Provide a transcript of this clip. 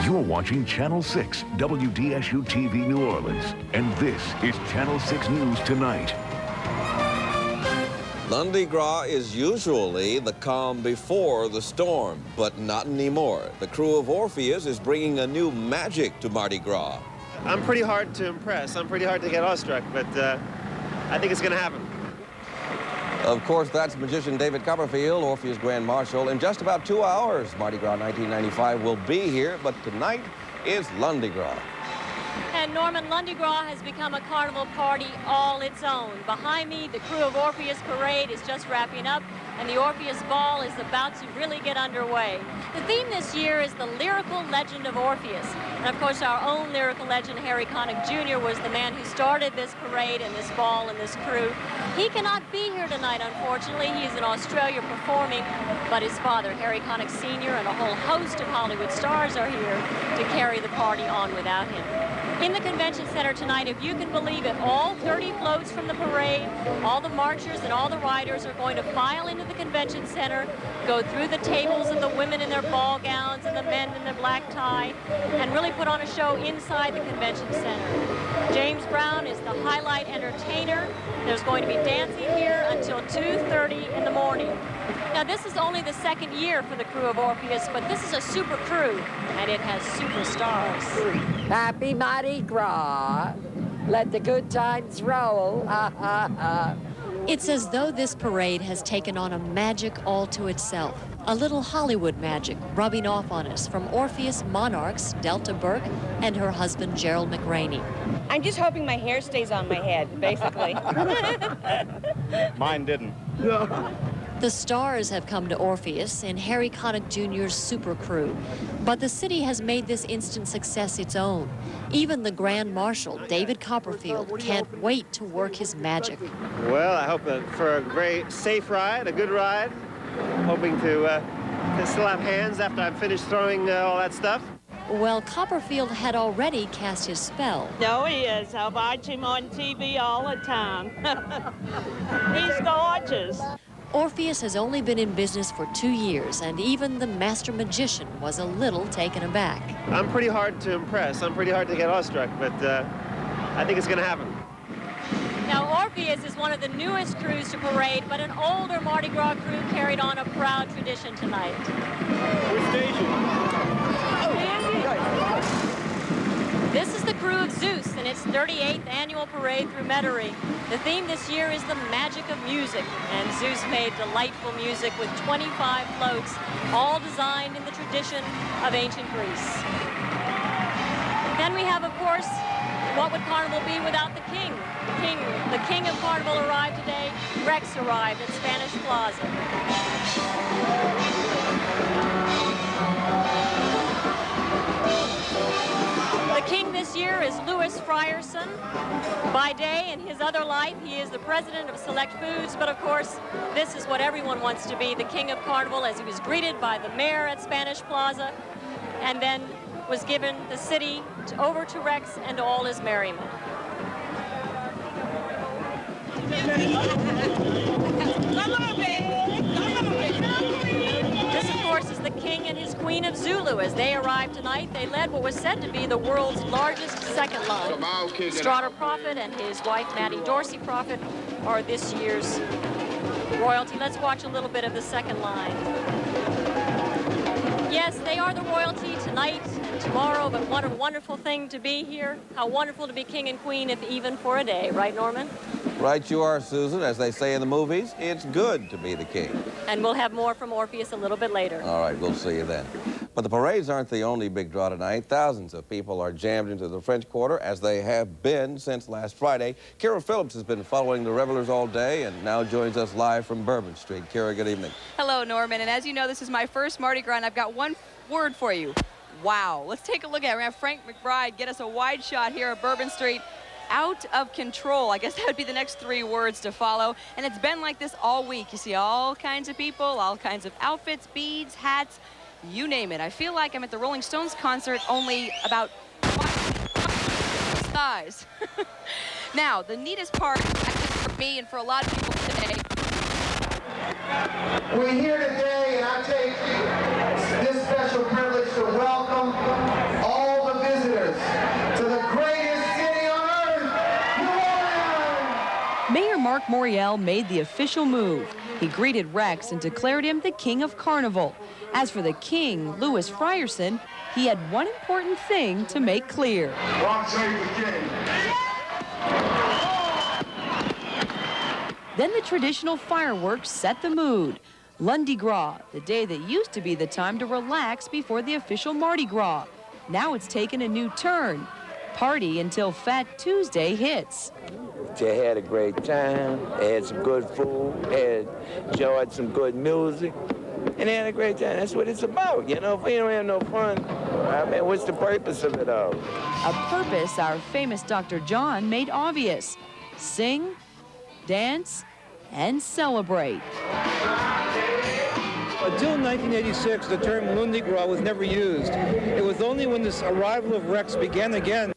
You're watching Channel 6 WDSU-TV New Orleans. And this is Channel 6 News Tonight. Lundi Gras is usually the calm before the storm, but not anymore. The crew of Orpheus is bringing a new magic to Mardi Gras. I'm pretty hard to impress. I'm pretty hard to get awestruck, but I think it's going to happen. Of course, that's magician David Copperfield, Orpheus Grand Marshal. In just about 2 hours, Mardi Gras 1995 will be here, but tonight is Lundi Gras. And Norman, Lundi Gras has become a carnival party all its own. Behind me, the crew of Orpheus Parade is just wrapping up, and the Orpheus Ball is about to really get underway. The theme this year is the lyrical legend of Orpheus. And of course, our own lyrical legend, Harry Connick Jr., was the man who started this parade and this ball and this crew. He cannot be here tonight, unfortunately. He is in Australia performing, but his father, Harry Connick Sr., and a whole host of Hollywood stars are here to carry the party on without him. In the convention center tonight, if you can believe it, all 30 floats from the parade, all the marchers and all the riders are going to file into the convention center, go through the tables of the women in their ball gowns and the men in their black tie, and really put on a show inside the convention center. James Brown is the highlight entertainer. There's going to be dancing here until 2:30 in the morning. Now, this is only the second year for the crew of Orpheus, but this is a super crew, and it has superstars. Happy Mardi Gras. Let the good times roll. Ha, ha, ha. It's as though this parade has taken on a magic all to itself. A little Hollywood magic rubbing off on us from Orpheus monarchs Delta Burke and her husband Gerald McRaney. I'm just hoping my hair stays on my head, basically. Mine didn't. The stars have come to Orpheus in Harry Connick Jr.'s super crew, but the city has made this instant success its own. Even the Grand Marshal, David Copperfield, can't wait to work his magic. Well, I hope for a very safe ride, a good ride. Hoping to still have hands after I've finished throwing all that stuff. Well, Copperfield had already cast his spell. No, he is. I watch him on TV all the time. He's gorgeous. Orpheus has only been in business for 2 years, and even the master magician was a little taken aback. I'm pretty hard to impress. I'm pretty hard to get awestruck, but I think it's going to happen. Now, Orpheus is one of the newest crews to parade, but an older Mardi Gras crew carried on a proud tradition tonight. Which station? This is the crew of Zeus in its 38th annual parade through Metairie. The theme this year is the magic of music, and Zeus made delightful music with 25 floats, all designed in the tradition of ancient Greece. Then we have, of course, what would Carnival be without the king? The king of Carnival arrived today. Rex arrived at Spanish Plaza. The king this year is Louis Frierson. By day, in his other life, he is the president of Select Foods, but of course, this is what everyone wants to be, the king of Carnival, as he was greeted by the mayor at Spanish Plaza, and then was given the city over to Rex and all his merriment. This, of course, is the king and his Queen of Zulu. As they arrived tonight, they led what was said to be the world's largest second line. Strata Prophet and his wife, Maddie Dorsey Prophet, are this year's royalty. Let's watch a little bit of the second line. Yes, they are the royalty tonight and tomorrow, but what a wonderful thing to be here. How wonderful to be king and queen, if even for a day. Right, Norman? Right you are, Susan. As they say in the movies, it's good to be the king. And we'll have more from Orpheus a little bit later. All right, we'll see you then. But the parades aren't the only big draw tonight. Thousands of people are jammed into the French Quarter, as they have been since last Friday. Kyra Phillips has been following the revelers all day and now joins us live from Bourbon Street. Kyra, good evening. Hello, Norman. And as you know, this is my first Mardi Gras, and I've got one word for you. Wow. Let's take a look at it. We're going to have Frank McBride get us a wide shot here at Bourbon Street. Out of control. I guess that would be the next 3 words to follow. And it's been like this all week. You see all kinds of people, all kinds of outfits, beads, hats, you name it. I feel like I'm at the Rolling Stones concert, only about size. Now, the neatest part, actually for me and for a lot of people today. We're here today, and I take this special privilege to welcome Marc Morial made the official move. He greeted Rex and declared him the king of Carnival. As for the king, Louis Frierson, he had one important thing to make clear. God save the king. Then the traditional fireworks set the mood. Lundi Gras, the day that used to be the time to relax before the official Mardi Gras. Now it's taken a new turn. Party until Fat Tuesday hits. They had a great time. They had some good food. They enjoyed some good music. And they had a great time. That's what it's about. You know, if we don't have no fun, I mean, what's the purpose of it all? A purpose our famous Dr. John made obvious. Sing, dance, and celebrate. Until 1986, the term Lundi Gras was never used. It was only when this arrival of Rex began again